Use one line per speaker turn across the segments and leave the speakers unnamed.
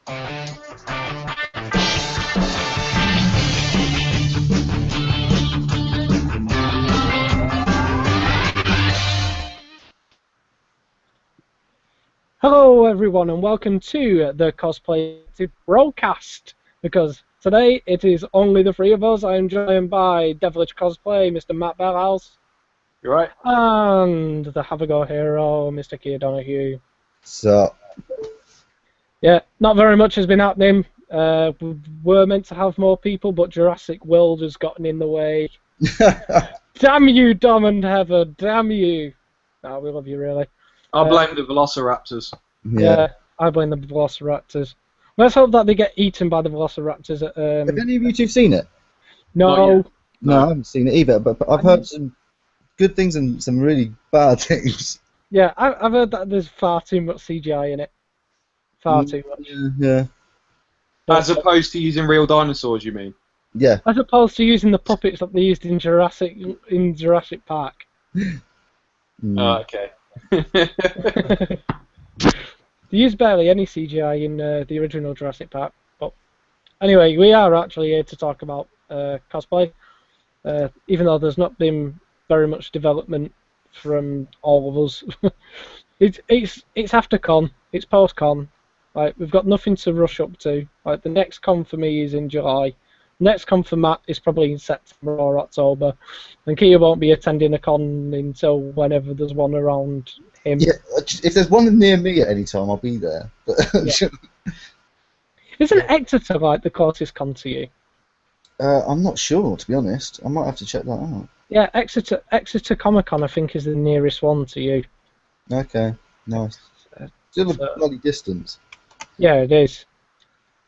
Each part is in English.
Hello everyone and welcome to the Cosplay broadcast, because today it is only the three of us. I am joined by Devilish Cosplay, Mr. Matt Bellhouse.
You're right.
And the Have a Go hero, Mr. Keir Donahue.
So,
yeah, not very much has been happening. We were meant to have more people, but Jurassic World has gotten in the way. Damn you, Dom and Heather, damn you. No, we love you really.
I blame the Velociraptors.
Yeah, I blame the Velociraptors. Let's hope that they get eaten by the Velociraptors.
Have any of you two seen it?
No.
No, I haven't seen it either, but I've heard some good things and some really bad things.
Yeah, I've heard that there's far too much CGI in it. Far too much.
Yeah.
As opposed to using real dinosaurs, you mean?
Yeah.
As opposed to using the puppets that they used in Jurassic Park.
Oh, okay.
They used barely any CGI in the original Jurassic Park. But anyway, we are actually here to talk about cosplay, even though there's not been very much development from all of us. It's after con, it's post con. Like, we've got nothing to rush up to. Like, the next con for me is in July. Next con for Matt is probably in September or October, and Kia won't be attending a con until whenever there's one around him.
Yeah, if there's one near me at any time, I'll be there. But
Yeah. Isn't Exeter like the closest con to you?
I'm not sure, to be honest. I might have to check that out.
Yeah, Exeter Comic Con I think is the nearest one to you.
Okay, nice. Still a bloody distance.
Yeah, it is.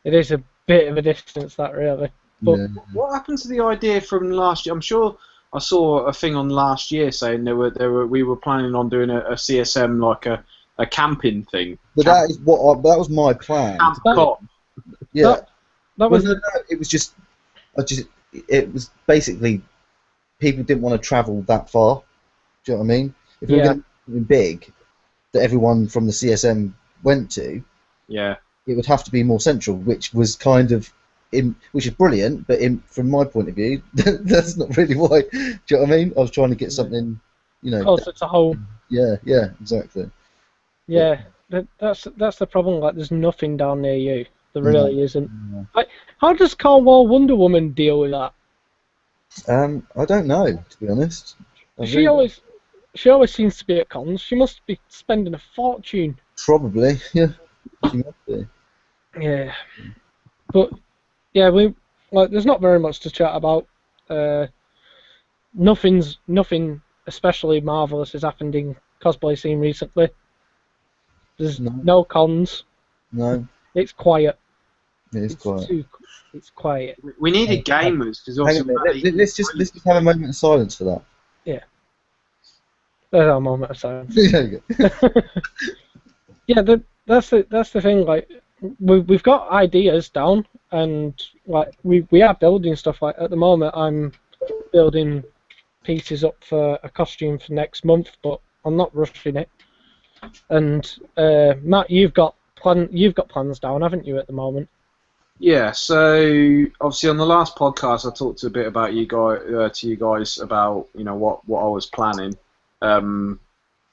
It is a bit of a distance, that really. But
Yeah.
What happened to the idea from last year? I'm sure I saw a thing on last year saying we were planning on doing a CSM, like a camping thing.
But that is that was my plan.
Camp Con.
Yeah.
that was
No, it was just, it was basically people didn't want to travel that far. Do you know what I mean? If we were going to do something big that everyone from the CSM went to,
Yeah.
it would have to be more central, which was kind of, which is brilliant, but from my point of view, that's not really why. Do you know what I mean? I was trying to get something,
closer to home.
Yeah, exactly.
Yeah, that's the problem. Like, there's nothing down near you. There really isn't.
No.
Like, how does Cornwall Wonder Woman deal with that?
I don't know, to be honest.
She always seems to be at cons. She must be spending a fortune.
Probably, yeah. She must be.
Yeah, but yeah, there's not very much to chat about. Nothing especially marvelous has happened in cosplay scene recently. There's no cons.
No,
It's quiet.
it is quiet.
It's quiet.
We needed gamers because
Hang on a minute. Let's just have a moment of silence for that.
Yeah. There's our moment of silence.
There you go.
Yeah, that's the thing. Like, we've got ideas down, and like we are building stuff. Like, at the moment, I'm building pieces up for a costume for next month, but I'm not rushing it. And Matt, you've got plans down, haven't you, at the moment?
Yeah, so obviously on the last podcast I talked a bit about you guys about what I was planning.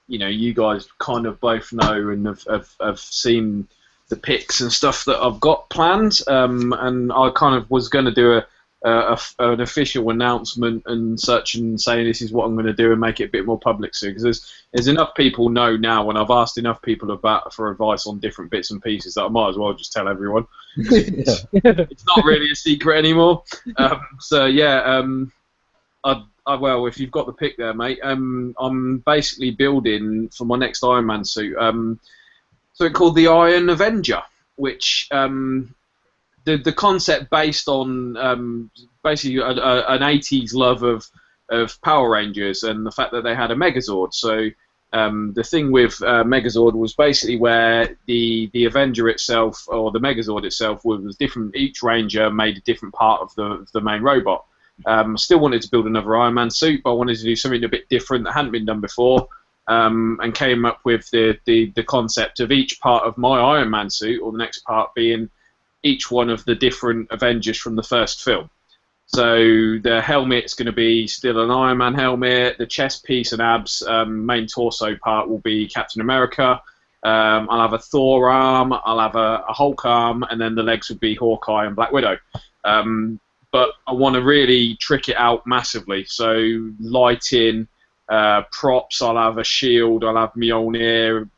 You guys kind of both know and have seen the pics and stuff that I've got planned, and I kind of was going to do an official announcement and such, and say this is what I'm going to do and make it a bit more public soon, because there's enough people know now, and I've asked enough people for advice on different bits and pieces that I might as well just tell everyone.
Yeah.
It's not really a secret anymore. So yeah, well, if you've got the pic there, mate, I'm basically building for my next Iron Man suit. So it's called the Iron Avenger, which the concept based on basically an 80s love of Power Rangers and the fact that they had a Megazord. So the thing with Megazord was basically where the Avenger itself, or the Megazord itself, was different. Each Ranger made a different part of the main robot. Still wanted to build another Iron Man suit, but I wanted to do something a bit different that hadn't been done before. and came up with the concept of each part of my Iron Man suit, or the next part being each one of the different Avengers from the first film. So the helmet's going to be still an Iron Man helmet. The chest piece and abs, main torso part will be Captain America. I'll have a Thor arm, I'll have a Hulk arm, and then the legs would be Hawkeye and Black Widow. But I want to really trick it out massively. So lighting, props, I'll have a shield, I'll have Mjolnir,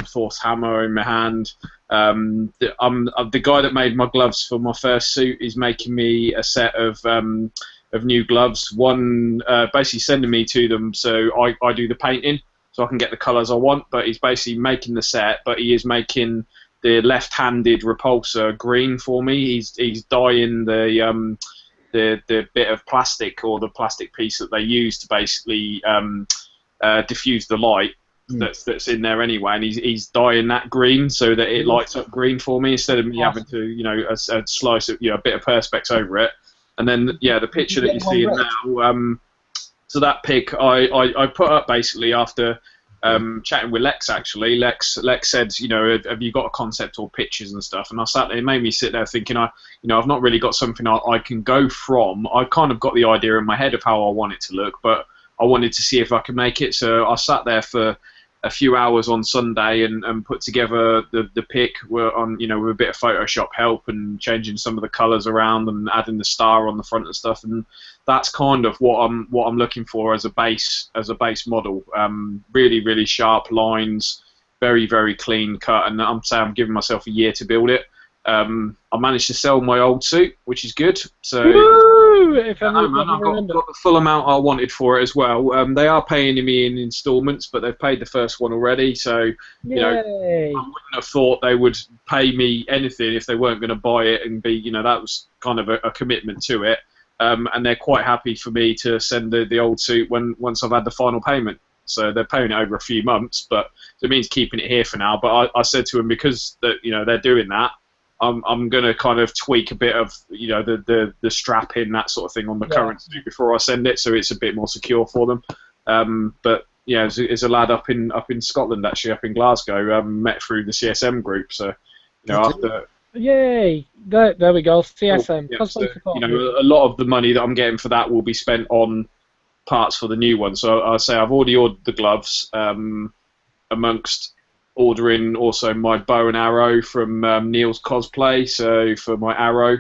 Thor's hammer in my hand. The guy that made my gloves for my first suit is making me a set of new gloves. One basically sending me to them, so I do the painting, so I can get the colours I want. But he's basically making the set, but he is making the left-handed repulsor green for me. He's dyeing the bit of plastic, or the plastic piece that they use to basically diffuse the light that's in there anyway, and he's dyeing that green so that it lights up green for me, instead of me having to a slice of a bit of perspex over it. And then the picture that you're seeing now, so that pic I put up basically after chatting with Lex. Actually, Lex said, have you got a concept or pictures and stuff? And I sat there, it made me sit there thinking, I've not really got something I can go from. I kind of got the idea in my head of how I want it to look, but I wanted to see if I could make it. So I sat there for a few hours on Sunday and put together the pic with a bit of Photoshop help, and changing some of the colours around and adding the star on the front and stuff. And that's kind of what I'm looking for as a base model. Really, really sharp lines, very, very clean cut, and I'm giving myself a year to build it. I managed to sell my old suit, which is good. So I've got the full amount I wanted for it as well. They are paying me in instalments, but they've paid the first one already. So I wouldn't have thought they would pay me anything if they weren't going to buy it and be. That was kind of a commitment to it. And they're quite happy for me to send the old suit once I've had the final payment. So they're paying it over a few months, but it means keeping it here for now. But I said to them, because they're doing that, I'm going to kind of tweak a bit of the strap in, that sort of thing on the current suit before I send it, so it's a bit more secure for them. But there's a lad up in Scotland, actually up in Glasgow, met through the CSM group. So after.
Yay! There we go. CSM.
Yeah, so, a lot of the money that I'm getting for that will be spent on parts for the new one. So I say I've already ordered the gloves, amongst ordering also my bow and arrow from Neil's Cosplay. So for my arrow,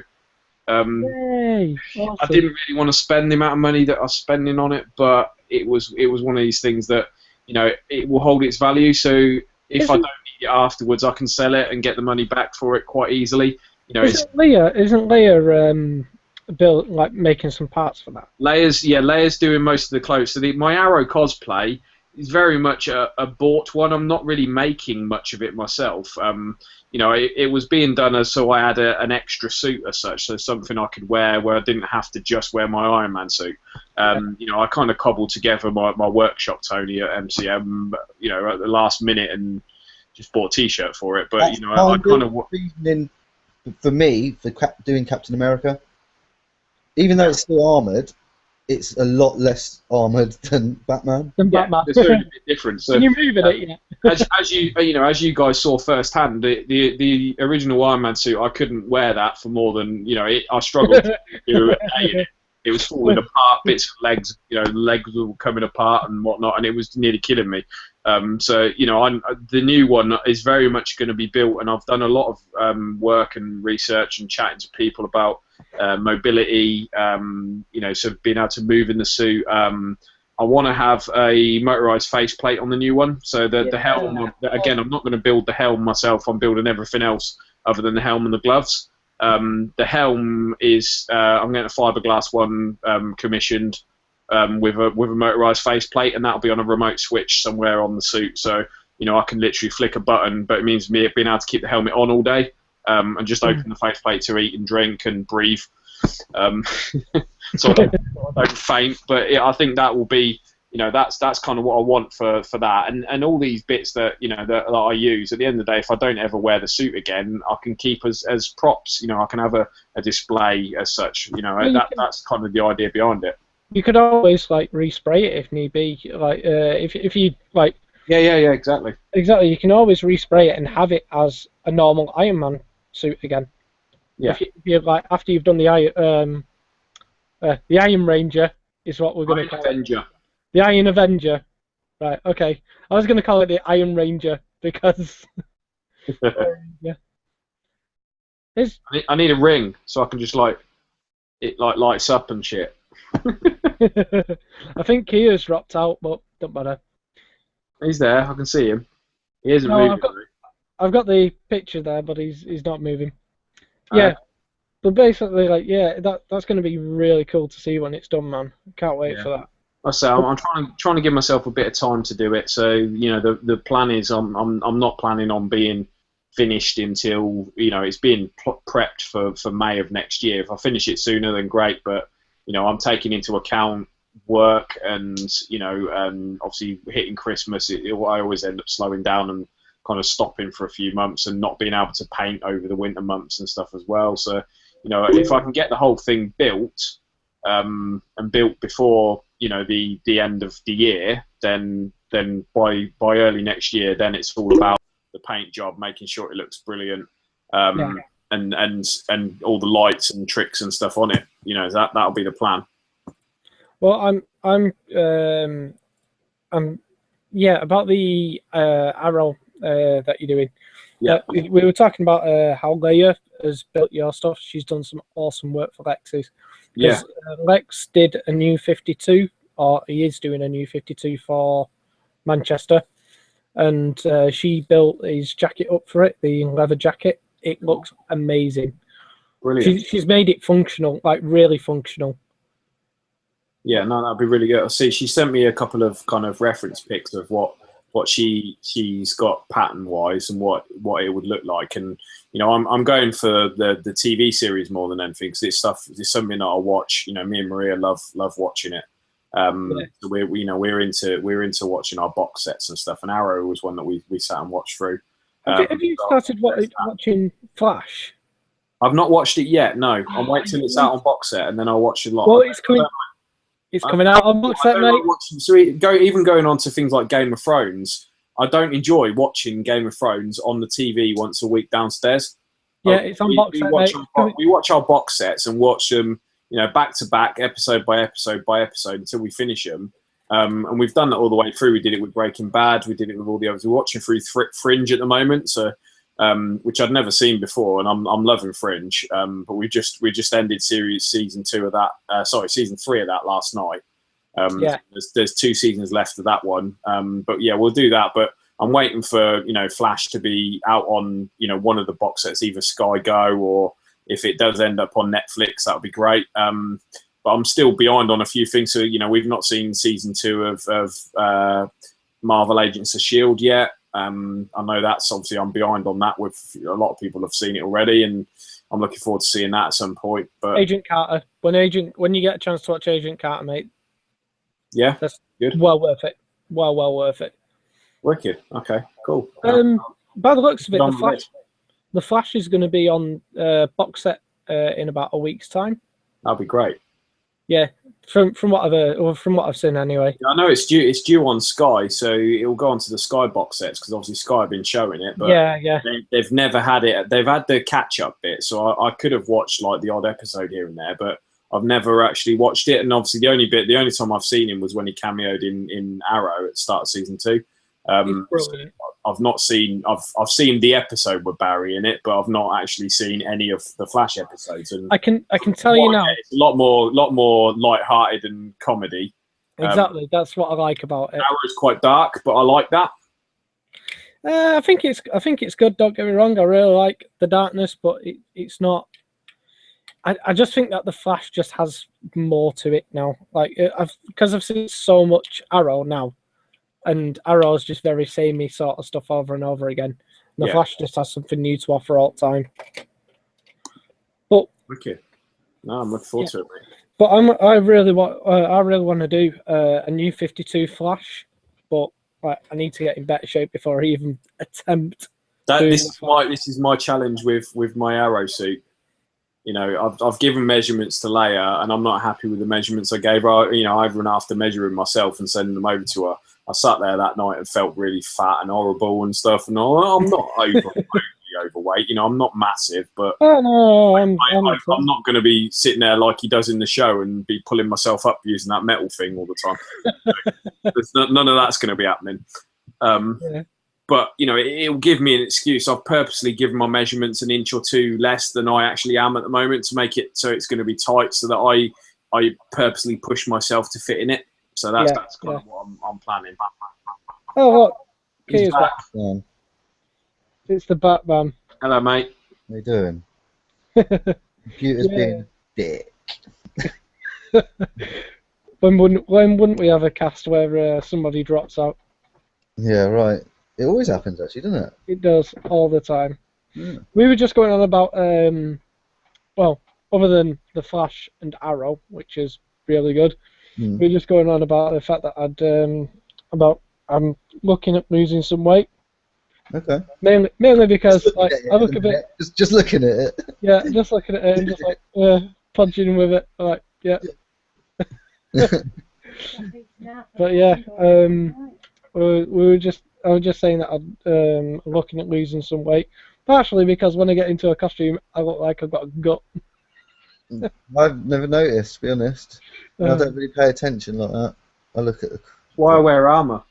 Yay! Awesome.
I didn't really want to spend the amount of money that I was spending on it, but it was one of these things that it will hold its value. So if I don't need it afterwards, I can sell it and get the money back for it quite easily.
Isn't Leia built making some parts for that?
Leia's doing most of the clothes. So my arrow cosplay is very much a bought one. I'm not really making much of it myself. It was being done so I had an extra suit as such, so something I could wear where I didn't have to just wear my Iron Man suit. I kind of cobbled together my workshop Tony at MCM, at the last minute, and just bought a T-shirt for it. But I kind of
reasoning for me for doing Captain America, even though it's still armored, it's a lot less armored than Batman.
It's a bit different. So,
can you move it yet?
as you guys saw firsthand, the original Iron Man suit, I couldn't wear that for more than I struggled to do it. It was falling apart, bits of legs, legs were coming apart and whatnot, and it was nearly killing me. The new one is very much going to be built, and I've done a lot of work and research and chatting to people about mobility, so being able to move in the suit. I want to have a motorized faceplate on the new one, so the helm, again, I'm not going to build the helm myself, I'm building everything else other than the helm and the gloves. The helm is, I'm getting a fiberglass one commissioned with a motorized faceplate, and that'll be on a remote switch somewhere on the suit, so I can literally flick a button, but it means me being able to keep the helmet on all day. And just open the faceplate to eat and drink and breathe, so I don't faint. But I think that will be, that's kind of what I want for that, and all these bits that that I use. At the end of the day, if I don't ever wear the suit again, I can keep as props. I can have a display as such. That's kind of the idea behind it.
You could always respray it if need be. If you
Yeah, exactly.
Exactly. You can always respray it and have it as a normal Iron Man suit again.
Yeah.
If you like, after you've done the Iron Ranger is what we're going to
Iron
call it.
Avenger.
The Iron Avenger. Right. Okay. I was going to call it the Iron Ranger because yeah. It's,
I need a ring so I can just like it like lights up and shit.
I think Kia's dropped out, but don't matter.
He's there. I can see him. He isn't
No,
moving.
I've got the picture there, but he's not moving.
Uh,
Yeah, but basically, like, yeah, that's going to be really cool to see when it's done, man. Can't wait for that.
I say I'm trying to give myself a bit of time to do it. So the plan is I'm not planning on being finished until it's being prepped for May of next year. If I finish it sooner, then great. But I'm taking into account work and obviously hitting Christmas. I always end up slowing down and kind of stopping for a few months and not being able to paint over the winter months and stuff as well. So if I can get the whole thing built and built before the end of the year, then by early next year, then it's all about the paint job, making sure it looks brilliant, and all the lights and tricks and stuff on it. That'll be the plan.
Well, about the Arrow that you're doing.
Yeah.
We were talking about how Leia has built your stuff. She's done some awesome work for Lex's.
Yeah.
Lex did a new 52, or he is doing a new 52 for Manchester, and she built his jacket up for it, the leather jacket. It looks amazing.
Brilliant.
She's made it functional, like really functional.
Yeah, no, that'd be really good. I see she sent me a couple of kind of reference pics of what she's got pattern wise and what it would look like, and I'm going for the TV series more than anything because this stuff is something that I watch. Me and Maria love watching it. So we're into watching our box sets and stuff. And Arrow was one that we sat and watched through.
Have you started watching Flash?
I've not watched it yet. No, I'll wait till it's out on box set and then I'll watch it live.
Well, it's coming. It's coming out on box set, mate.
Even going on to things like Game of Thrones, I don't enjoy watching Game of Thrones on the TV once a week downstairs.
Yeah, it's on box set, mate.
We watch our box sets and watch them, back to back, episode by episode by episode until we finish them. And we've done that all the way through. We did it with Breaking Bad. We did it with all the others. We're watching through Fringe at the moment, so which I'd never seen before, and I'm loving Fringe. But we just ended season 3 of that last night. There's 2 seasons left of that one. But yeah, we'll do that. But I'm waiting for Flash to be out on one of the box sets, either Sky Go or if it does end up on Netflix, that would be great. But I'm still behind on a few things. So we've not seen season 2 of Marvel Agents of S.H.I.E.L.D. yet. I know that's obviously I'm behind on that. With a lot of people have seen it already, and I'm looking forward to seeing that at some point. But
Agent Carter, when you get a chance to watch Agent Carter, mate,
yeah,
that's
good.
Well worth it. Well worth it.
Wicked. Okay, cool.
By the looks of it, the Flash is going to be on box set in about a week's time.
That'll be great.
Yeah, from what I've seen anyway.
I know it's due on Sky, so it'll go onto the Sky box sets because obviously Sky have been showing it. But
yeah.
They've never had it. They've had the catch up bit, so I could have watched like the odd episode here and there, but I've never actually watched it. And obviously the only time I've seen him was when he cameoed in Arrow at the start of season 2. I've not seen. I've seen the episode with Barry in it, but I've not actually seen any of the Flash episodes. And
I can tell you now,
it's a lot more light-hearted and comedy.
Exactly, that's what I like about it.
Arrow's quite dark, but I like that.
I think it's good. Don't get me wrong. I really like the darkness, but it's not. I just think that the Flash just has more to it now. Like because I've seen so much Arrow now. And Arrow's just very samey sort of stuff over and over again. And the Flash just has something new to offer all the time. But
okay, no, I'm looking forward to it, mate.
But I really want to do a new 52 Flash, but I need to get in better shape before I even attempt.
This is my challenge with my Arrow suit. I've given measurements to Leia, and I'm not happy with the measurements I gave her. I've run after measuring myself and sending them over to her. I sat there that night and felt really fat and horrible and stuff. And I'm not overweight, you know, I'm not massive, but
Oh no,
I'm not going to be sitting there like he does in the show and be pulling myself up using that metal thing all the time. None of that's going to be happening.
Yeah.
But, you know, it'll give me an excuse. I've purposely given my measurements an inch or two less than I actually am at the moment to make it so it's going to be tight, so that I purposely push myself to fit in it. So that's kind of what I'm planning.
Oh, look.
He's
Here's
back.
Man,
It's the Batman.
Hello, mate.
what are you doing? Computer's being a dick.
When wouldn't we have a cast where somebody drops out?
Yeah, right. It always happens, actually, doesn't it?
It does all the time.
Yeah.
We were just going on about, well, other than the Flash and Arrow, which is really good.
Mm.
We were just going on about the fact that I'm looking at losing some weight.
Okay.
Mainly because like I look a bit.
Just looking at it.
Yeah, just looking at it and just like punching with it. Like yeah. But yeah, I was just saying that I'm looking at losing some weight, partially because when I get into a costume, I look like I've got a gut.
I've never noticed, to be honest. I don't really pay attention like that. I look at the.
Why wear armour?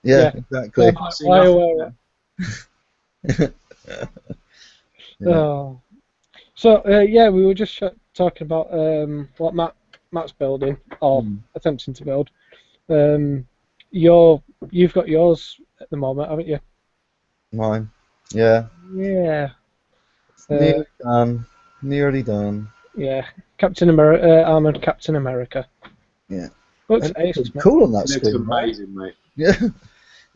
Yeah,
Yeah.
exactly.
Why wear it? Oh. So yeah, we were just talking about what Matt's building or attempting to build. You've got yours at the moment, haven't you?
Mine. Yeah.
Yeah.
Nearly done. Nearly done.
Yeah. Captain America, Armored Captain America.
Yeah.
Looks
It's
ace, mate.
cool on that
It looks
screen.
amazing, mate.
Yeah.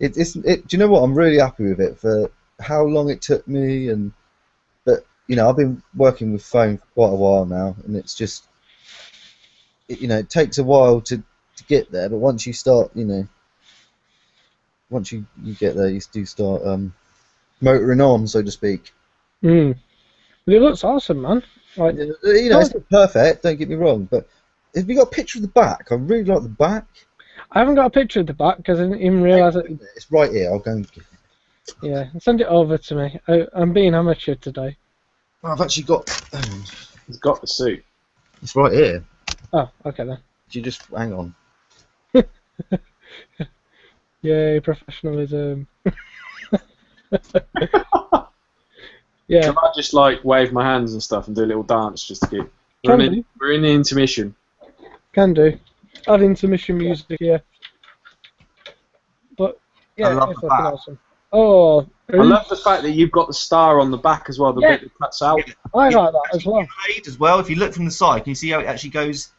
Do you know what? I'm really happy with it for how long it took me, but you know, I've been working with phone for quite a while now, and it's just, it takes a while to get there, but once you start, once you get there, you do start motoring on, so to speak.
But it looks awesome, man. Like,
It's not perfect, don't get me wrong, but have you got a picture of the back? I really like the back.
I haven't got a picture of the back because I didn't even realise it.
It's right here. I'll go and get it.
Yeah, send it over to me. I'm being amateur today.
I've actually got.
He's got the suit.
It's right here.
Oh, okay then.
You just hang on.
Yay, professionalism. Yeah.
Can I just like wave my hands and stuff and do a little dance just to keep?
Can
We're in the intermission.
Can do. Add intermission music here. But yeah,
I love
it's
the
looking
back.
awesome. Oh,
I love the fact that you've got the star on the back as well, the bit that cuts out.
I like that as well.
As well, if you look from the side, can you see how it actually goes?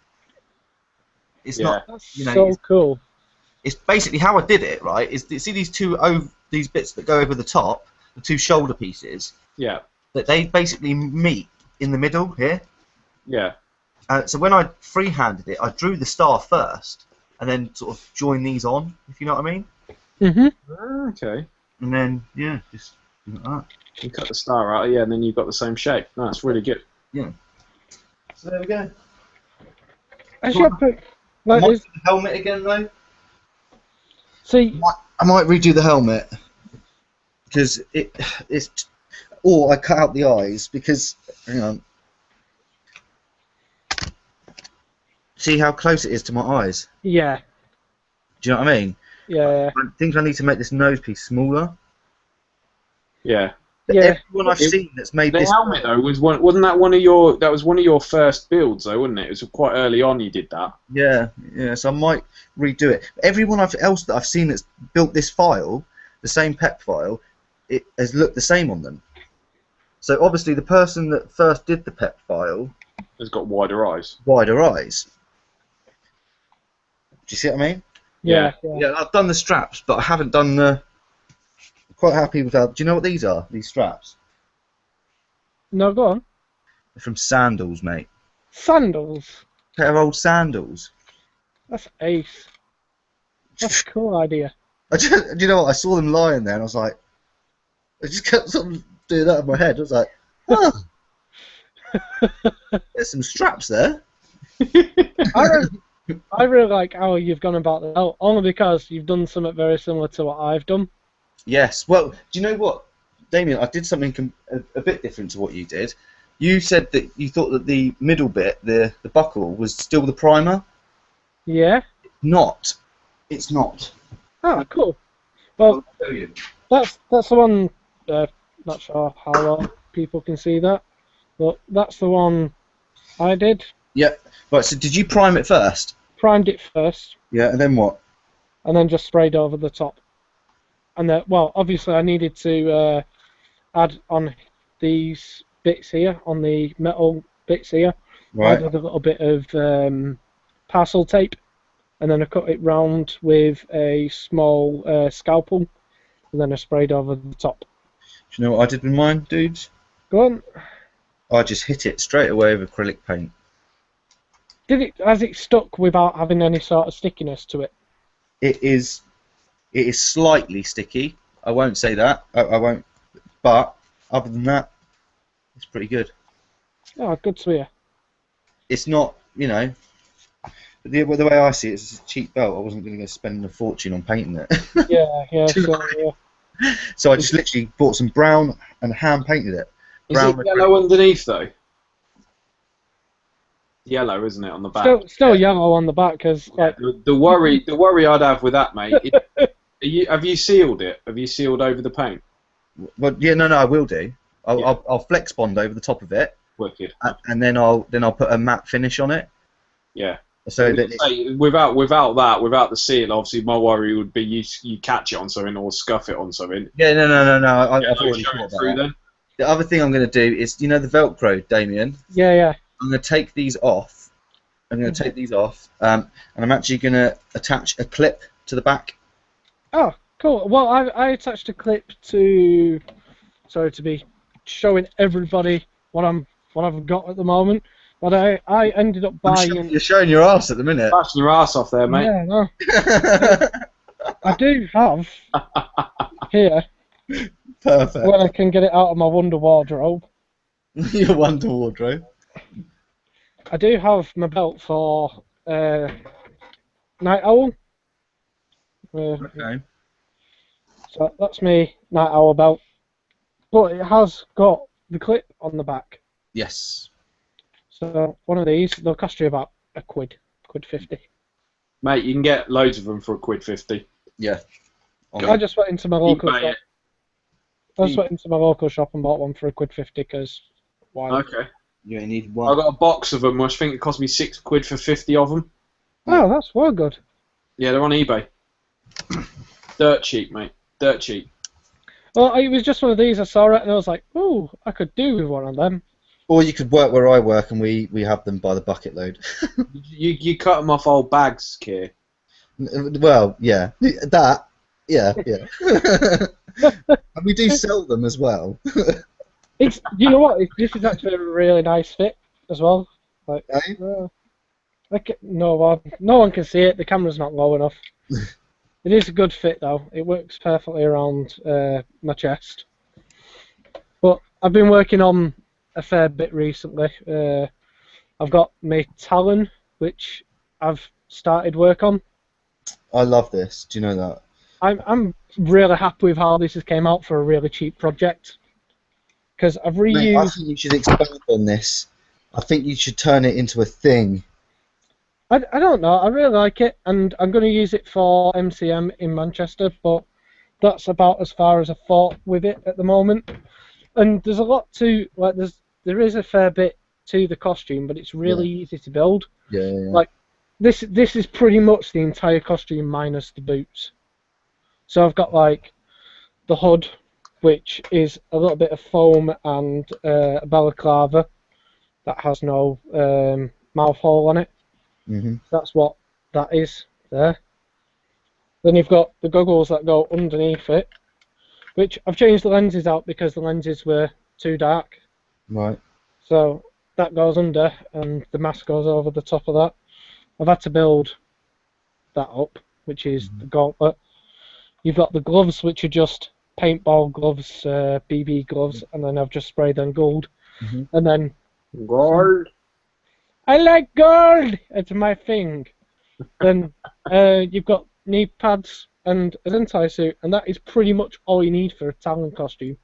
It's not.
That's
so
cool.
It's basically how I did it. Right? Is see these these bits that go over the top, the two shoulder pieces.
Yeah.
That they basically meet in the middle here.
Yeah.
So when I freehanded it, I drew the star first, and then sort of joined these on, if you know what I mean.
Okay.
And then just like that.
You cut the star out, and then you've got the same shape. No, that's really good.
Yeah. So there we go.
Actually,
I might do the helmet again though.
See,
I might redo the helmet because it's. Or I cut out the eyes because, hang on. See how close it is to my eyes?
Yeah.
Do you know what I mean?
Yeah.
I think I need to make this nose piece smaller.
Yeah.
But everyone I've seen that's made this
helmet though wasn't that one of your first builds though, wasn't it? It was quite early on you did that.
Yeah. So I might redo it. Everyone else that I've seen that's built this file, the same PEP file, it has looked the same on them. So obviously the person that first did the PEP file
has got wider eyes.
Wider eyes. Do you see what I mean?
Yeah.
I've done the straps, but I haven't done the. I'm quite happy with how. Do you know what these are? These straps.
No, go on.
They're from sandals, mate.
Sandals.
A pair of old sandals.
That's ace. That's a cool idea.
Do you know what? I saw them lying there, and I was like, I just kept sort of doing that in my head. I was like, oh, there's some straps there.
I I really like how you've gone about that, only because you've done something very similar to what I've done.
Yes. Well, do you know what, Damien? I did something a bit different to what you did. You said that you thought that the middle bit, the buckle, was still the primer.
Yeah.
Not. It's not.
Oh, cool. Well,
I'll show you.
that's the one. Not sure how well people can see that, but that's the one I did.
Yeah. Right. So did you prime it first?
Primed it first,
Yeah. And then what?
and then just sprayed over the top. And then, well, obviously I needed to add on these bits here, on the metal bits here. I
Right.
did a little bit of parcel tape, and then I cut it round with a small scalpel, and then I sprayed over the top.
Do you know what I did with mine, dudes?
Go on.
I just hit it straight away with acrylic paint.
Has it stuck without having any sort of stickiness to it?
It is slightly sticky. I won't say that. I won't. But other than that, it's pretty good.
Oh, good to hear.
It's not, the way I see it, it's a cheap belt. I wasn't going to go spending a fortune on painting it.
Yeah, so, yeah.
So I just literally bought some brown and hand painted it.
Is it yellow underneath though? Yellow, isn't it, on the back?
Still yellow on the back, because like
The worry I'd have with that, mate. Have you sealed it? Have you sealed over the paint?
Well, yeah, no, I will do. I'll flex bond over the top of it,
Wicked.
and then I'll put a matte finish on it.
Yeah.
So that
without the seal, obviously my worry would be you catch it on something or scuff it on something.
yeah, no. I've already
Show
thought
it
about
through
that.
then.
The other thing I'm going to do is, the Velcro, Damien.
yeah.
I'm going to take these off. And I'm actually going to attach a clip to the back.
Oh, cool. Well, I attached a clip to, sorry to be showing everybody what I've got at the moment, but I ended up buying.
You're showing your ass at the minute.
Bashing your ass off there, mate.
Yeah, no. I do have here
Perfect.
when I can get it out of my Wonder wardrobe.
Your Wonder wardrobe.
I do have my belt for Night Owl.
Okay.
So that's me Night Owl belt, but it has got the clip on the back.
Yes.
So one of these, they'll cost you about £1.50.
Mate, you can get loads of them for £1.50.
Yeah.
I just went into my local
eBay
shop.
it.
I just went into my local shop and bought one for £1.50 because why? not?
Okay.
You only need
I
one.
got a box of them, which I think it cost me £6 for 50 of them.
Oh, that's well good.
Yeah, they're on eBay. Dirt cheap, mate. Dirt cheap.
Well, it was just one of these. I saw it and I was like, "Ooh, I could do with one of them."
Or you could work where I work and we have them by the bucket load.
You cut them off old bags, Keir.
Well, yeah. That, yeah. And we do sell them as well.
You know what? This is actually a really nice fit as well. Like,
Eh?
no one can see it. The camera's not low enough. It is a good fit though. It works perfectly around my chest. But I've been working on a fair bit recently. I've got my Talon, which I've started work on.
I love this. Do you know that?
I'm really happy with how this has came out for a really cheap project. Because I've reused.
Mate, I think you should expand on this. I think you should turn it into a thing.
I don't know. I really like it, and I'm going to use it for MCM in Manchester. But that's about as far as I've thought with it at the moment. And there's a lot to like. There is a fair bit to the costume, but it's really easy to build.
Yeah.
Like this is pretty much the entire costume minus the boots. So I've got like the hood, which is a little bit of foam and a balaclava that has no mouth hole on it.
Mhm.
That's what that is there. Then you've got the goggles that go underneath it, which I've changed the lenses out because the lenses were too dark.
Right.
So that goes under and the mask goes over the top of that. I've had to build that up, which is the gauntlet. You've got the gloves, which are just paintball gloves, BB gloves, and then I've just sprayed them gold. And then
Gold.
I like gold. It's my thing. Then you've got knee pads and a Zentai suit, and that is pretty much all you need for a Talon costume.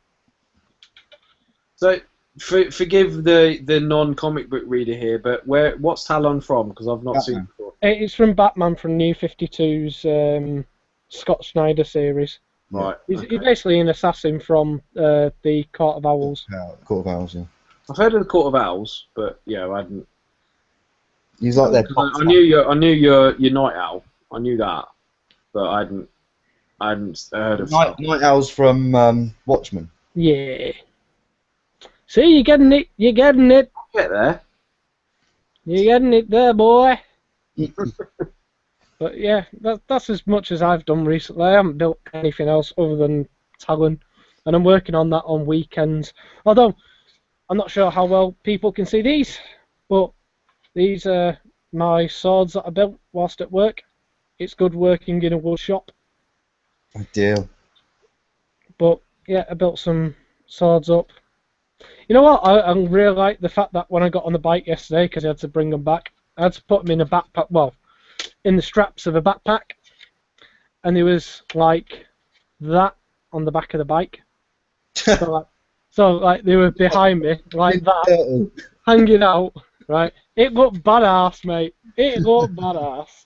So, forgive the non-comic book reader here, but what's Talon from? Because I've not seen it before.
It's from Batman from New 52's Scott Snyder series.
Right.
He's basically an assassin from the Court of Owls.
Court of Owls, yeah.
I've heard of the Court of Owls, but yeah, I hadn't.
He's like their
I knew your Night Owl. I knew that, but I hadn't heard of
Night Owls from Watchmen.
Yeah. See, you're getting it. You're getting it.
Get there.
You're getting it there, boy. But yeah, that's as much as I've done recently. I haven't built anything else other than Talon, and I'm working on that on weekends. Although I'm not sure how well people can see these, but these are my swords that I built whilst at work. It's good working in a wood shop.
Ideal.
But yeah, I built some swords up. You know what? I really like the fact that when I got on the bike yesterday, because I had to bring them back, I had to put them in a backpack. Well, in the straps of a backpack, and there was like that on the back of the bike. So like they were behind me like that, hanging out. Right? It looked badass, mate. It looked badass.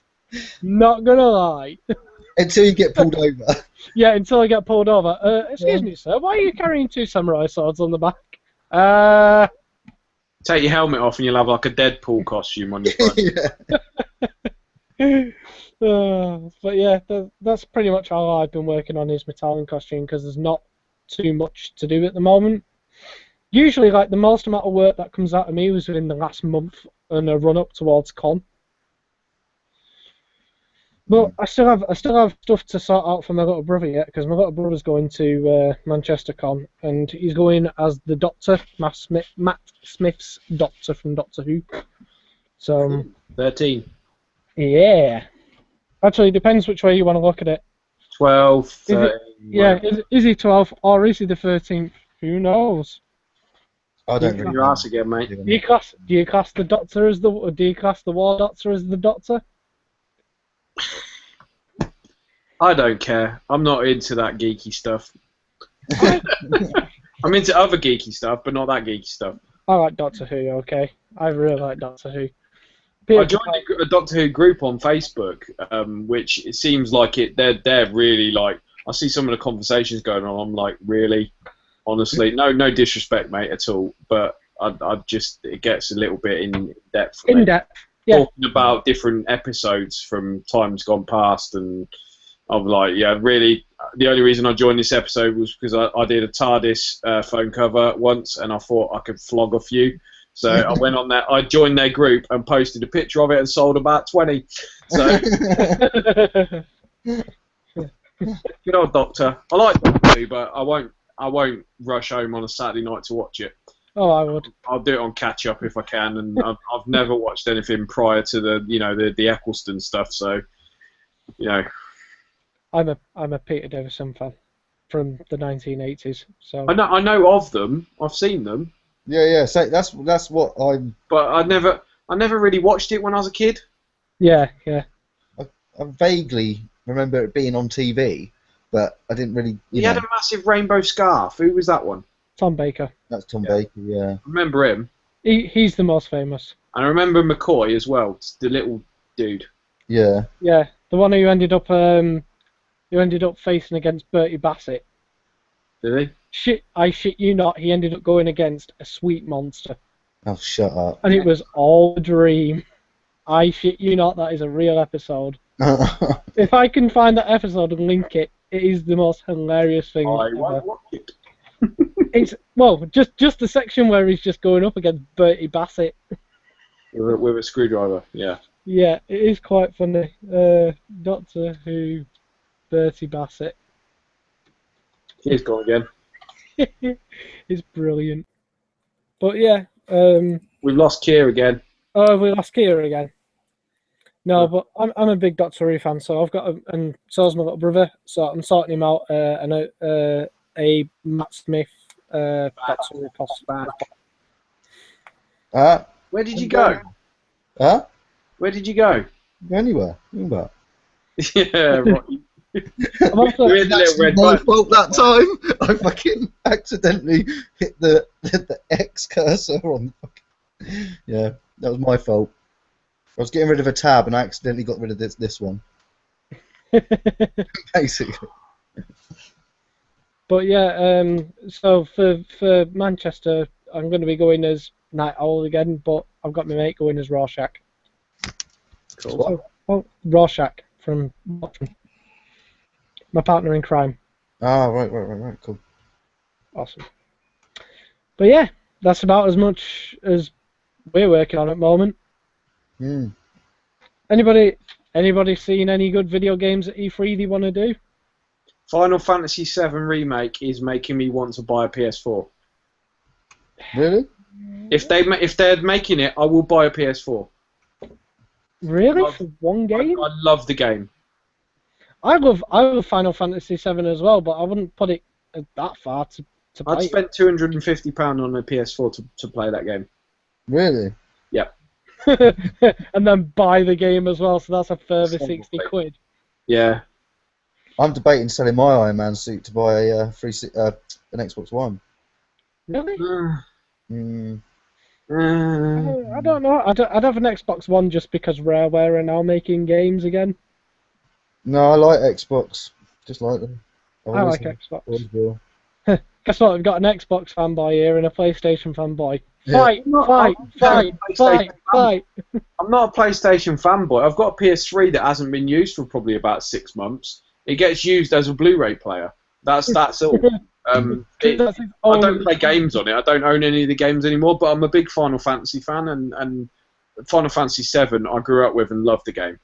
Not gonna lie.
Until you get pulled over.
Yeah, until I get pulled over. Excuse me, sir. Why are you carrying two samurai swords on the back?
Take your helmet off and you'll have like a Deadpool costume on your front.
But yeah, that's pretty much all I've been working on is my Talon costume because there's not too much to do at the moment. Usually, like the most amount of work that comes out of me was within the last month and a run up towards con. But I still have stuff to sort out for my little brother yet because my little brother's going to Manchester Con and he's going as the Doctor, Matt Smith's Doctor from Doctor Who. So
13.
Yeah. Actually, it depends which way you want to look at it.
12. 13,
yeah, is he 12 or is he the 13th? Who knows?
I don't really
your
know.
ass again, mate.
Do you class the Doctor as do you class the War Doctor as the Doctor?
I don't care. I'm not into that geeky stuff. I'm into other geeky stuff, but not that geeky stuff.
I like Doctor Who, okay. I really like Doctor Who.
I joined a Doctor Who group on Facebook, which it seems like they're really like. I see some of the conversations going on. I'm like, really, honestly, no disrespect, mate, at all. But I just it gets a little bit in depth. For me.
Yeah.
Talking about different episodes from times gone past, and I'm like, yeah, really. The only reason I joined this episode was because I did a TARDIS phone cover once, and I thought I could flog a few. So I went on that. I joined their group and posted a picture of it and sold about 20. So good old Doctor. I like Doctor Who, but I won't rush home on a Saturday night to watch it.
Oh, I would.
I'll do it on catch up if I can, and I've never watched anything prior to the Eccleston stuff. So
I'm a Peter Davison fan from the 1980s. So
I know of them. I've seen them.
Yeah. So that's what I'm.
But I never really watched it when I was a kid.
Yeah.
I vaguely remember it being on TV, but I didn't really.
He had a massive rainbow scarf. Who was that one?
Tom Baker.
That's Tom Baker. Yeah.
I remember him.
He's the most famous.
And I remember McCoy as well, the little dude.
Yeah.
Yeah, the one who ended up facing against Bertie Bassett.
Did he?
I shit you not. He ended up going against a sweet monster.
Oh, shut up.
And it was all a dream. I shit you not. That is a real episode. If I can find that episode and link it, it is the most hilarious thing.
I won't watch it.
It's just the section where he's just going up against Bertie Bassett.
With a screwdriver, yeah.
Yeah, it is quite funny. Doctor Who, Bertie Bassett.
He's gone again.
It's brilliant. But yeah.
We've lost Keir again.
Oh, we lost Keir again. No, but I'm a big Doctor Who fan, so I've got and so's my little brother, so I'm sorting him out a Matt Smith Doctor Who costume.
Where did you go?
Huh?
Where did you go?
Go anywhere. Think about
Yeah, right.
I'm also,
You're in the little red
my
button.
fault that time. I fucking accidentally hit the X cursor on the fucking... Yeah, that was my fault. I was getting rid of a tab and I accidentally got rid of this one. Basically.
but yeah, so for Manchester, I'm going to be going as Night Owl again, but I've got my mate going as Rorschach.
Cool.
What?
So, oh, Rorschach from Watchmen. My partner in crime.
Ah, right, cool.
Awesome. But yeah, that's about as much as we're working on at the moment.
Hmm.
Anybody seen any good video games at E3 they want to do?
Final Fantasy VII Remake is making me want to buy a PS4.
Really?
If they're making it, I will buy a PS4.
Really? For one game?
I love the game.
I love Final Fantasy VII as well, but I wouldn't put it that far to
I'd
play
spent £250 on a PS4 to play that game.
Really?
Yep.
it. And then buy the game as well, so that's a further 60 quid.
Yeah.
I'm debating selling my Iron Man suit to buy an Xbox One.
Really?
Mm.
I don't know. I'd have an Xbox One just because Rareware are now making games again.
No, I like Xbox. Just like them.
I like Xbox.
Always will.
Guess what? We've got an Xbox fanboy here and a PlayStation fanboy.
Yeah.
Fight!
I'm not a PlayStation fanboy. I've got a PS3 that hasn't been used for probably about 6 months. It gets used as a Blu-ray player. That's all. I don't play games on it. I don't own any of the games anymore, but I'm a big Final Fantasy fan, and Final Fantasy VII I grew up with and loved the game.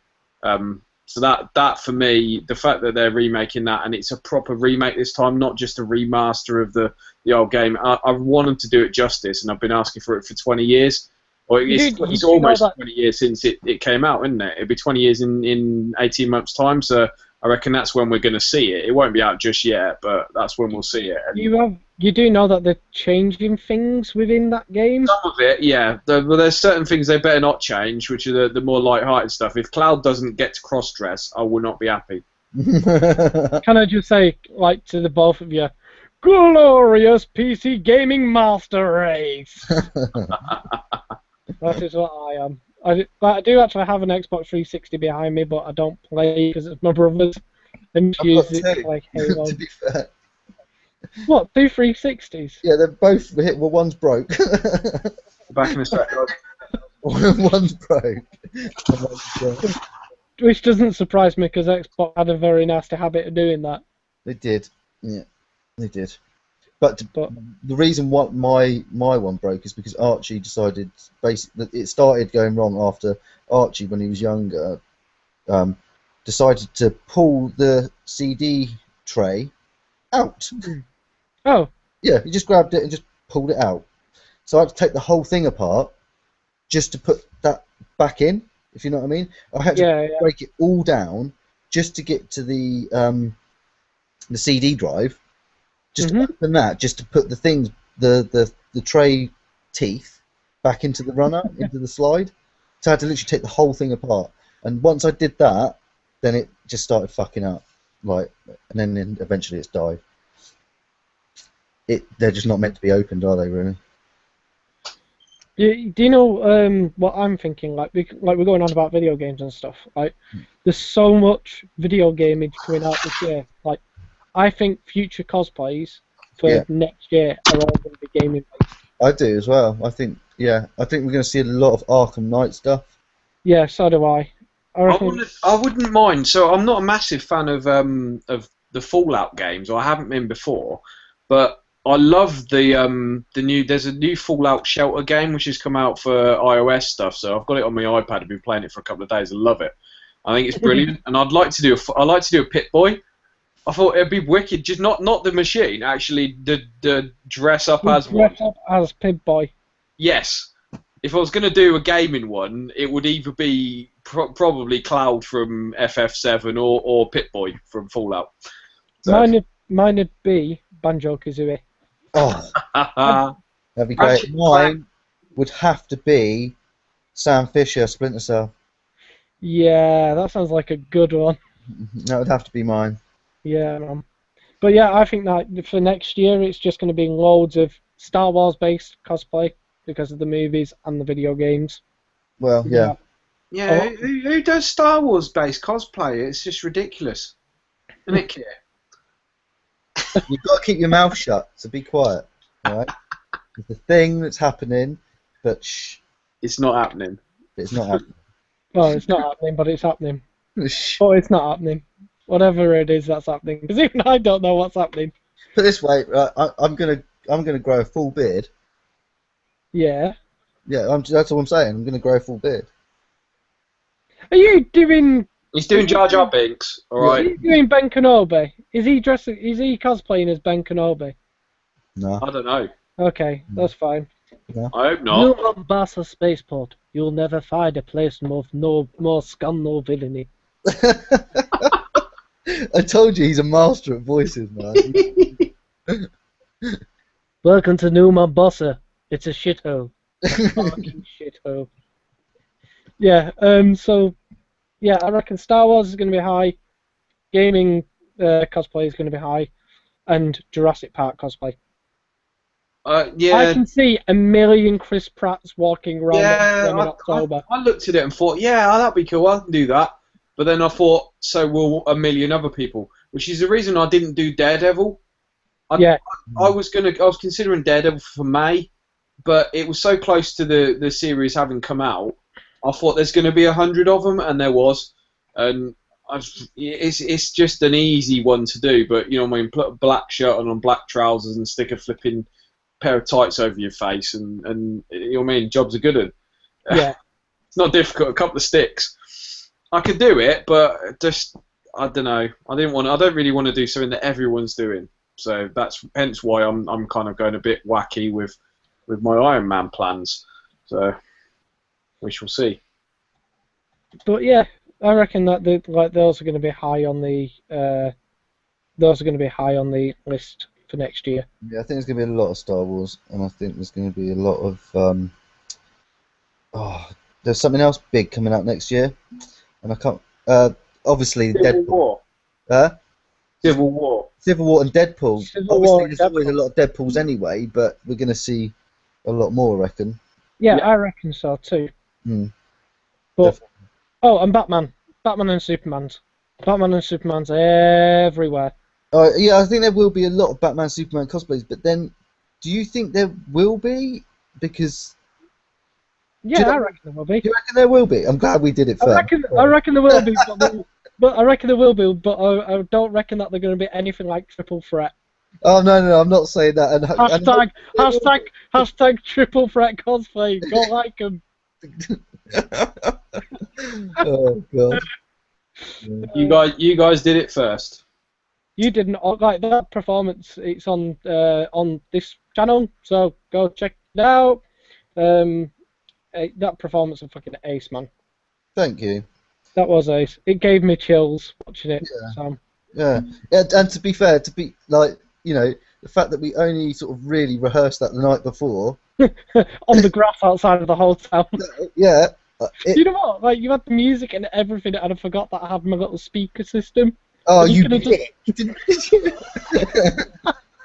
So that for me, the fact that they're remaking that and it's a proper remake this time, not just a remaster of the old game, I want them to do it justice, and I've been asking for it for 20 years. Or it's almost 20 years since it came out, isn't it? It'll be 20 years in 18 months' time, so I reckon that's when we're going to see it. It won't be out just yet, but that's when we'll see it. And
you do know that they're changing things within that game?
some of it, yeah. There's certain things they better not change, which are the more light-hearted stuff. If Cloud doesn't get to cross-dress, I will not be happy.
Can I just say, like, to the both of you, glorious PC gaming master race! That is what I am. I do actually have an Xbox 360 behind me, but I don't play because it's my brother's. And
I've
use
got
it
two,
like Halo.
to be fair.
What, 2 360s?
Yeah, they're both hit. Well, one's broke.
Back in a sec, guys.
One's broke.
Which doesn't surprise me because Xbox had a very nasty habit of doing that.
They did. Yeah, they did. But the reason why my one broke is because Archie decided it started going wrong after Archie, when he was younger, decided to pull the CD tray out.
Oh.
Yeah, he just grabbed it and just pulled it out. So I had to take the whole thing apart just to put that back in, if you know what I mean. I had to break it all down just to get to the CD drive. Just to open that, just to put the things, the tray teeth back into the runner, into the slide. So I had to literally take the whole thing apart. And once I did that, then it just started fucking up, and then eventually it's died. They're just not meant to be opened, are they? Really?
Do you know what I'm thinking? Like we're going on about video games and stuff. Like, there's so much video gaming coming out this year. Like, I think future cosplays for next year are all going to be gaming based.
I do as well. I think we're going to see a lot of Arkham Knight stuff.
Yeah, so do I.
I wouldn't mind. So I'm not a massive fan of the Fallout games, or I haven't been before, but I love the new. There's a new Fallout Shelter game which has come out for iOS stuff. So I've got it on my iPad. I've been playing it for a couple of days. I love it. I think it's brilliant, and I'd like to do a Pip-Boy. I thought it'd be wicked, just not the machine, actually the dress up as one.
Dress up as Pip-Boy.
Yes. If I was going to do a gaming one, it would either be probably Cloud from FF7 or Pip-Boy from Fallout. So.
Mine would be Banjo-Kazooie.
Oh, that'd be great. Mine would have to be Sam Fisher, Splinter Cell.
Yeah, that sounds like a good one.
That would have to be mine.
Yeah, man. But yeah, I think that for next year it's just going to be loads of Star Wars based cosplay because of the movies and the video games.
Well, yeah.
Yeah. A
Yeah,
lot.
who does Star Wars based cosplay? It's just ridiculous, isn't it, Kit?
You've got to keep your mouth shut, so be quiet. All right? It's a thing that's happening, but shh,
It's not happening.
it's not happening.
Well, it's not happening, but it's happening.
Shh.
But it's not happening. Whatever it is that's happening. Because even I don't know what's happening.
Put it this way, right, I'm gonna grow a full beard.
Yeah.
Yeah, that's all I'm saying. I'm gonna grow a full beard.
Are you doing...
He's doing Jar Jar Binks, all
Are
right.
you doing Ben Kenobi? Is he dressing... Is he cosplaying as Ben Kenobi?
No.
I don't know.
Okay, that's fine.
I hope
New
not.
Mombasa Spaceport. You'll never find a place more scum nor villainy.
I told you he's a master at voices, man.
Welcome to New Mombasa. It's a shithole. Fucking shithole. Yeah, so, yeah, I reckon Star Wars is going to be high, gaming cosplay is going to be high, and Jurassic Park cosplay. I
Yeah,
can see a million Chris Pratts walking around in October.
I looked at it and thought, yeah, that'd be cool. I can do that. But then I thought, so will a million other people, which is the reason I didn't do Daredevil.
Yeah.
I was considering Daredevil for May, but it was so close to the series having come out. I thought there's going to be 100 of them, and there was, and it's just an easy one to do. But you know, I mean, put a black shirt on black trousers and stick a flipping pair of tights over your face, and you know what I mean, job's a good one.
Yeah.
It's not difficult. A couple of sticks. I could do it, but just I don't know. I don't really want to do something that everyone's doing. So that's hence why I'm kind of going a bit wacky with my Iron Man plans. So we shall see.
But yeah, I reckon that those are going to be high on the list for next year.
Yeah, I think there's going to be a lot of Star Wars, and I think there's going to be a lot of. There's something else big coming out next year, and I can't. Obviously,
Civil
Deadpool.
War.
Huh?
Civil War.
Civil War and Deadpool.
Civil War
Obviously,
and
there's always a lot of Deadpools anyway, but we're going to see a lot more, I reckon.
Yeah,
Yeah.
I reckon so too.
Hmm.
But
Definitely.
and Batman and Superman's everywhere.
Yeah, I think there will be a lot of Batman, Superman cosplays, but then, do you think there will be? Because
Yeah,
you know-
I reckon there will be.
do you reckon there will be? I'm glad we did it first.
I reckon there will be, but I reckon there will be, but I don't reckon that they're going to be anything like Triple Threat.
Oh no, I'm not saying that. And
Hashtag Triple Threat cosplay. Go like them.
Oh god.
You guys did it first.
You didn't like that performance. It's on this channel, so go check it out. That performance was fucking ace, man.
Thank you.
That was ace. It gave me chills watching it.
Yeah.
Sam.
Yeah, and to be fair, to be like, you know, the fact that we only sort of really rehearsed that the night before.
On the grass outside of the hotel.
Yeah.
You know what? Like, you had the music and everything, and I forgot that I had my little speaker system.
Oh,
you
you
could've
did.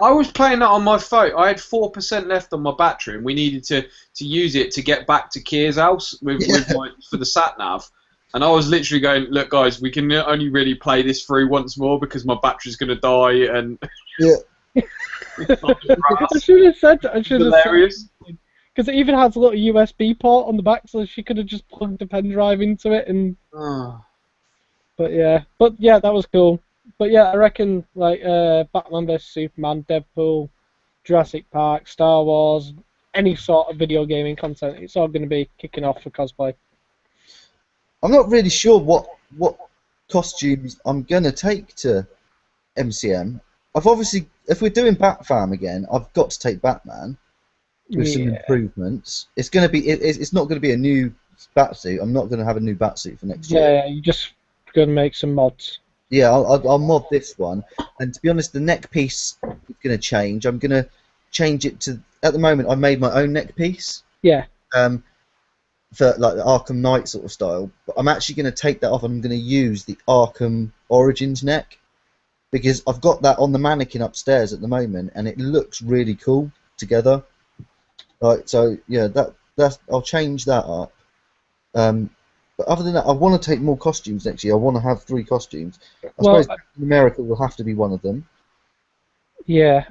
I was playing that on my phone. I had 4% left on my battery, and we needed to use it to get back to Kier's house for the sat nav. And I was literally going, "Look, guys, we can only really play this through once more because my battery's going to die." And
Yeah.
I should have said that.
Hilarious.
Because it even has a little USB port on the back, so she could have just plugged the pen drive into it. And but yeah, that was cool. But yeah, I reckon like Batman vs Superman, Deadpool, Jurassic Park, Star Wars, any sort of video gaming content, it's all going to be kicking off for cosplay.
I'm not really sure what costumes I'm gonna take to MCM. I've obviously, if we're doing Batfam again, I've got to take Batman with some improvements. It's gonna be, it's not gonna be a new Batsuit. I'm not gonna have a new Batsuit for next year.
Yeah, you just gonna make some mods.
Yeah, I'll mod this one, and to be honest, the neck piece is gonna change. I'm gonna change it to. At the moment, I made my own neck piece.
Yeah.
for like the Arkham Knight sort of style. But I'm actually going to take that off, and I'm going to use the Arkham Origins neck because I've got that on the mannequin upstairs at the moment, and it looks really cool together. Right, so yeah, that's I'll change that up. But other than that, I want to take more costumes next year. I want to have 3 costumes. I suppose America will have to be one of them.
Yeah.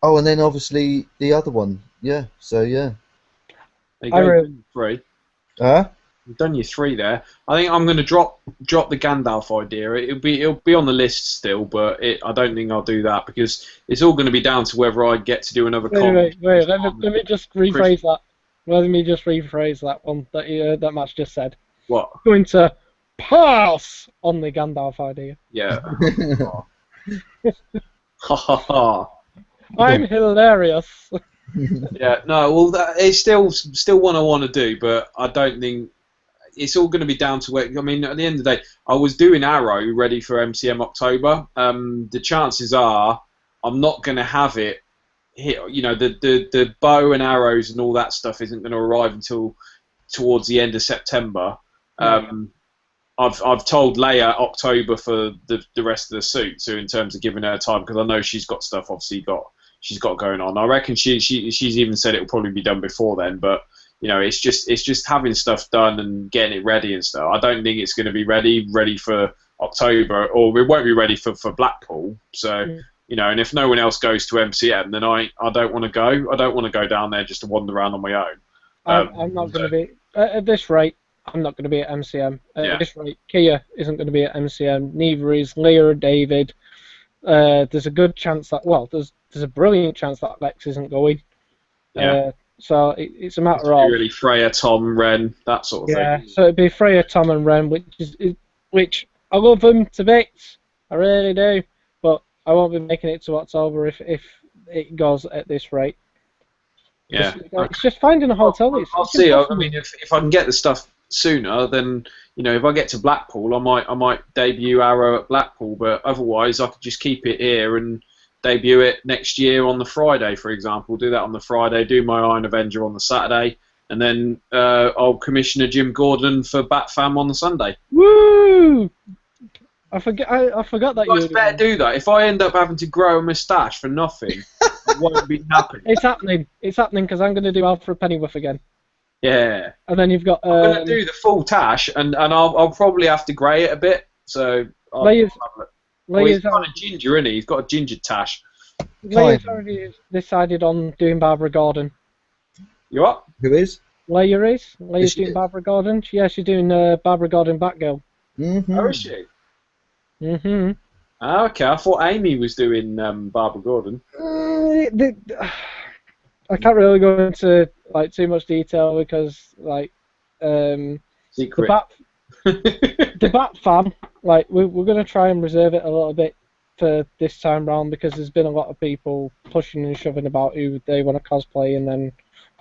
Oh, and then obviously the other one. Yeah. So yeah.
There you go, 3.
Huh?
You've done your 3 there. I think I'm going to drop the Gandalf idea. It'll be on the list still, but I don't think I'll do that because it's all going to be down to whether I get to do another
Wait. Let me just rephrase that. Let me just rephrase that one that Matt's just said.
What?
I'm going to pass on the Gandalf idea.
Yeah. Ha ha ha.
I'm hilarious.
Yeah. No. Well, it's still what I want to do, but I don't think it's all going to be down to where. I mean, at the end of the day, I was doing Arrow ready for MCM October. The chances are I'm not going to have it. You know, the bow and arrows and all that stuff isn't going to arrive until towards the end of September. I've told Leia October for the rest of the suit, so in terms of giving her time, because I know she's got stuff she's got going on. I reckon she's even said it will probably be done before then, but you know, it's just having stuff done and getting it ready and stuff. I don't think it's going to be ready for October, or it won't be ready for Blackpool. So you know, and if no one else goes to MCM, then I don't want to go. I don't want to go down there just to wander around on my own.
I'm not going to be at this rate. I'm not going to be at MCM. At this rate, Kia isn't going to be at MCM. Neither is Leah or David. There's a good chance that there's a brilliant chance that Lex isn't going.
Yeah.
So it's a matter of
really Freya, Tom, Ren, that sort of thing.
Yeah. So it'd be Freya, Tom, and Ren, which I love them to bits. I really do. But I won't be making it to October if it goes at this rate.
Yeah.
It's just finding a hotel.
I'll see. Impossible. I mean, if I can get the stuff sooner, then you know, if I get to Blackpool, I might debut Arrow at Blackpool. But otherwise, I could just keep it here and debut it next year on the Friday, for example. Do that on the Friday. Do my Iron Avenger on the Saturday, and then I'll commission a Jim Gordon for Batfam on the Sunday.
Woo! I forgot that
you guys better do that. If I end up having to grow a moustache for nothing, I won't be happy.
It's happening. It's happening because I'm going to do Alfred Pennyworth again.
Yeah.
And then you've got.
I'm going to do the full tash, and I'll probably have to grey it a bit. So. He's kind of ginger, isn't he? He's got a ginger tash.
Leia's already decided on doing Barbara Gordon.
You what?
Who is?
Leia is. Leia's doing Barbara Gordon. She's doing Barbara Gordon Batgirl.
Mm-hmm.
Oh, is she?
Mm-hmm.
Ah, okay, I thought Amy was doing Barbara Gordon.
I can't really go into like too much detail because like
secret.
The Bat fan, like we're gonna try and reserve it a little bit for this time round because there's been a lot of people pushing and shoving about who they want to cosplay and then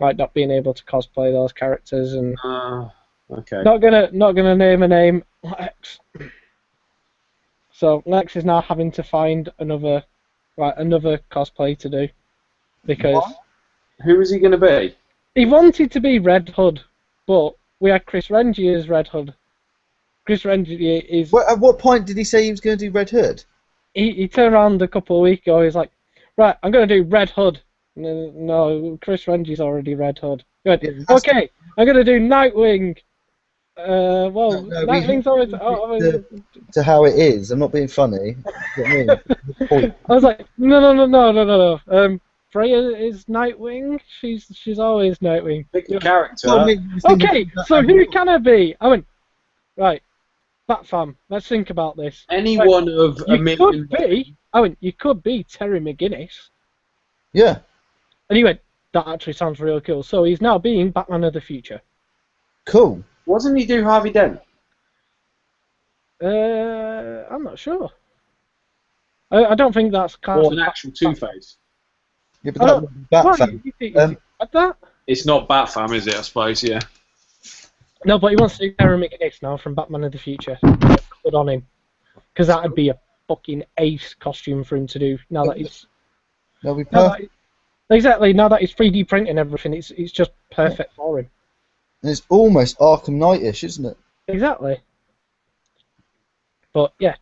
like not being able to cosplay those characters and
okay.
Not gonna name a name, Lex. So Lex is now having to find another cosplay to do because
what? Who is he gonna be?
He wanted to be Red Hood, but we had Chris Rengie as Red Hood. Chris Rengie is.
At what point did he say he was going to do Red Hood?
He turned around a couple of weeks ago. He's like, right, I'm going to do Red Hood. No, Chris Rengie's already Red Hood. Good. Yeah, okay, I'm going to do Nightwing. Nightwing's always
to how it is. I'm not being funny. You know what I mean?
I was like, no. Freya is Nightwing. She's always Nightwing.
Pick a character.
Okay, so who can I be? I went right. Batfam. Let's think about this.
Anyone of a million.
You could be Terry McGinnis.
Yeah.
And he went, that actually sounds really cool. So he's now being Batman of the future.
Cool.
Wasn't he do Harvey Dent?
I'm not sure. I don't think that's kind
or an actual Two-Face.
Yeah, but Batfam.
You think that?
It's not Batfam, is it? I suppose, yeah.
No, but he wants to do Terry McGinnis now from Batman of the Future. Put on him, because that would be a fucking ace costume for him to do. Now that he's
that'll be perfect.
Exactly. Now that he's 3D printing everything, it's just perfect for him.
And it's almost Arkham Knight-ish, isn't it?
Exactly. But yeah,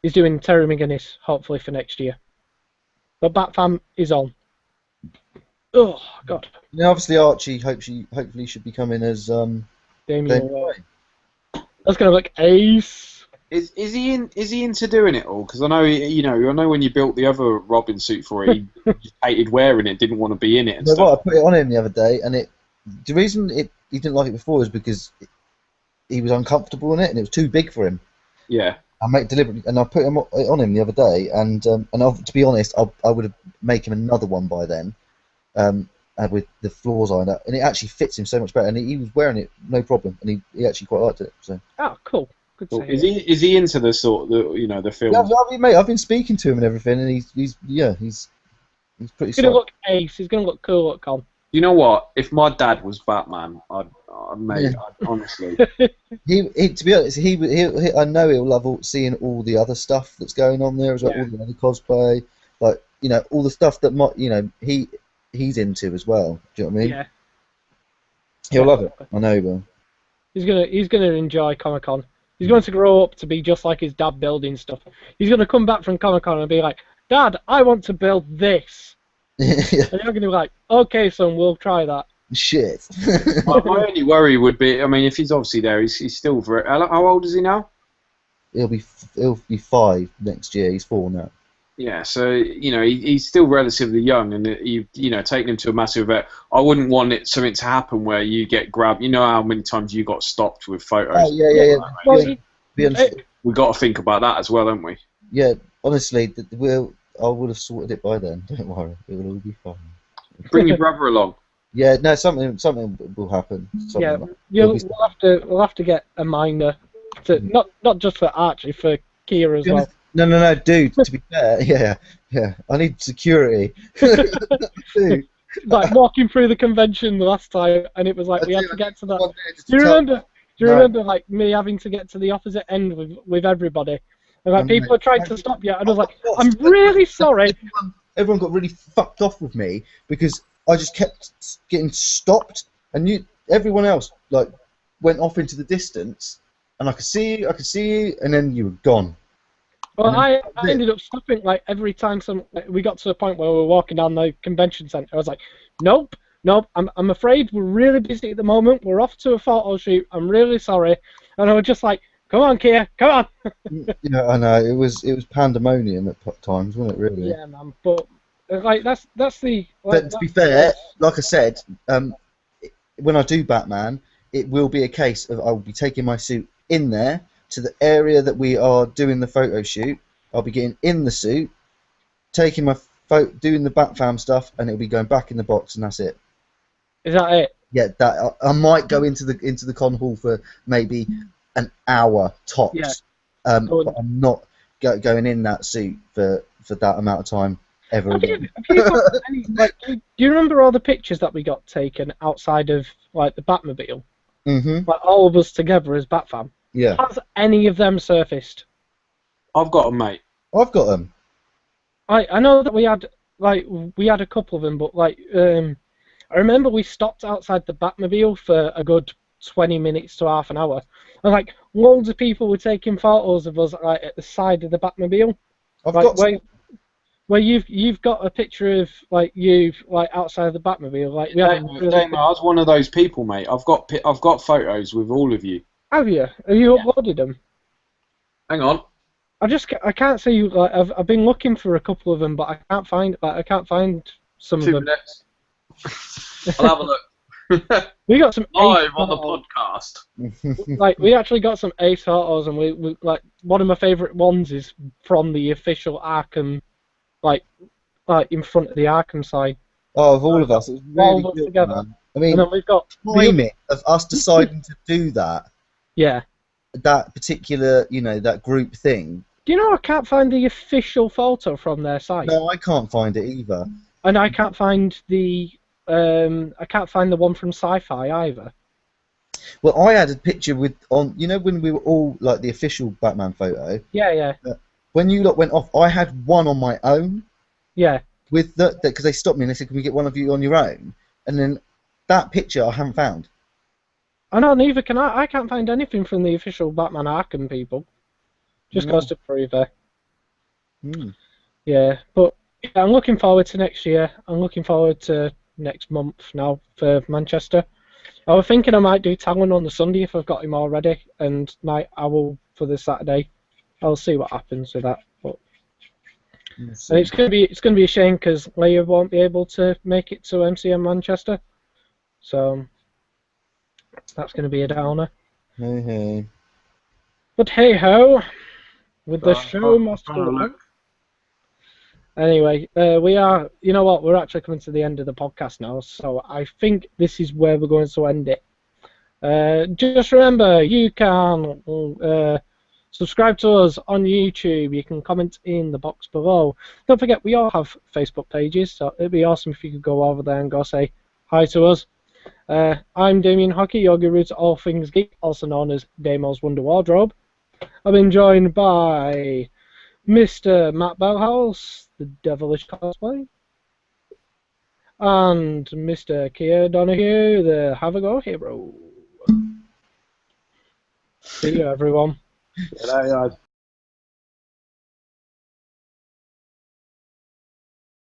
he's doing Terry McGinnis hopefully for next year. But Batfam is on. Oh God.
Now, obviously, Archie hopefully should be coming as
Damian
Damian
Wayne.
Wayne.
That's gonna look ace.
Is he into doing it all? Because I know I know when you built the other Robin suit for it, he just hated wearing it, didn't want to be in it and
No,
stuff.
what, I put it on him the other day, and the reason he didn't like it before is because he was uncomfortable in it, and it was too big for him.
Yeah.
I made deliberately, and I put it on him the other day, and to be honest, I would have make him another one by then, with the floors ironed out, and it actually fits him so much better, and he was wearing it no problem, and he actually quite liked it. So.
Oh, cool. Good to
Is
hear.
he into the sort the film?
Yeah, mate, I've been speaking to him and everything, and he's pretty.
He's gonna look ace. He's gonna look cool at con.
You know what? If my dad was Batman, I'd honestly.
To be honest, I know he'll love seeing all the other stuff that's going on there as well,
Yeah.
all the other cosplay, like all the stuff that he's into as well. Do you know what I mean?
Yeah.
He'll love it. I know he will.
He's gonna enjoy Comic Con. He's going to grow up to be just like his dad building stuff. He's gonna come back from Comic Con and be like, Dad, I want to build this.
Yeah.
And you're gonna be like, okay, son, we'll try that.
Shit.
My only worry would be, I mean, if he's obviously there, he's still very. How old is he now?
he'll be 5 next year. He's 4 now.
Yeah, so he's still relatively young, and taking him to a massive event, I wouldn't want something to happen where you get grabbed. You know how many times you got stopped with photos.
Oh, yeah.
Well,
We got to think about that as well, haven't we?
Yeah, honestly, I would have sorted it by then. Don't worry, it will all be fine.
Bring your brother along.
Yeah, no, something will happen.
We'll have to get a minder to not just for Archie, for Kia as well.
No, dude. To be fair, yeah. I need security. Dude.
Like walking through the convention the last time, and it was like we had to get to that. Do you remember like me having to get to the opposite end with everybody? And like people are trying to stop you, and I was like, I'm really sorry.
Everyone got really fucked off with me because I just kept getting stopped, and everyone else like went off into the distance, and I could see you, and then you were gone.
Well, I ended up stopping like every time we got to the point where we were walking down the convention center. I was like, nope. I'm afraid we're really busy at the moment. We're off to a photo shoot. I'm really sorry. And I was just like, come on, Kia, come on.
Yeah, I know. It was pandemonium at times, wasn't it? Really.
Yeah, man. But like that's the.
But to be fair, like I said, when I do Batman, it will be a case of I will be taking my suit in there to the area that we are doing the photo shoot. I'll be getting in the suit, taking my doing the Batfam stuff, and it'll be going back in the box, and that's it.
Is that it?
Yeah, that I might go into the con hall for maybe an hour tops.
Yeah.
But I'm not going in that suit for that amount of time ever again.
Do you remember all the pictures that we got taken outside of like the Batmobile?
Mhm.
Like all of us together as Batfam.
Yeah.
Has any of them surfaced?
I've got them, mate.
I've got them.
I know that we had a couple of them, but like I remember we stopped outside the Batmobile for a good 20 minutes to half an hour, and like loads of people were taking photos of us like at the side of the Batmobile. Where you've got a picture of like you like outside the Batmobile, like we had
I was one of those people, mate. I've got photos with all of you.
Have you? Have you uploaded them?
Hang on.
I can't see you. Like I've been looking for a couple of them, but I can't find some
2
of them.
minutes. I'll have a look.
We got some
Live
ace
on the
photos.
podcast.
Like we actually got some ace photos, and we like one of my favourite ones is from the official Arkham, like in front of the Arkham sign.
Oh, of all of us, it was
All
really
of us
good,
together.
man. I mean,
And then we've got
timing of us deciding to do that particular, that group thing.
Do you know I can't find the official photo from their site?
No, I can't find it either.
And I can't find the one from Sci-Fi either.
Well, I had a picture when we were all like the official Batman photo.
Yeah.
When you lot went off, I had one on my own.
Yeah.
With because they stopped me and they said, "Can we get one of you on your own?" And then that picture I haven't found.
I know, neither can I. I can't find anything from the official Batman Arkham people. Just goes to prove it. Yeah, but yeah, I'm looking forward to next year. I'm looking forward to next month now for Manchester. I was thinking I might do Talon on the Sunday if I've got him already, and Night Owl for the Saturday. I'll see what happens with that. But and it's gonna be a shame because Leia won't be able to make it to MCM Manchester, so that's gonna be a downer.
Hey, hey.
But hey ho, with the show must go on. Anyway, we are. You know what? We're actually coming to the end of the podcast now, so I think this is where we're going to end it. Just remember, you can subscribe to us on YouTube. You can comment in the box below. Don't forget, we all have Facebook pages, so it'd be awesome if you could go over there and go say hi to us. I'm Damien Hockey, your guru to all things geek, also known as Damo's Wonder Wardrobe. I've been joined by Mr. Matt Bellhouse, the Devilish Cosplay, and Mr. Keir Donahue, the Have a Go Hero. See you, everyone.
Good night, guys.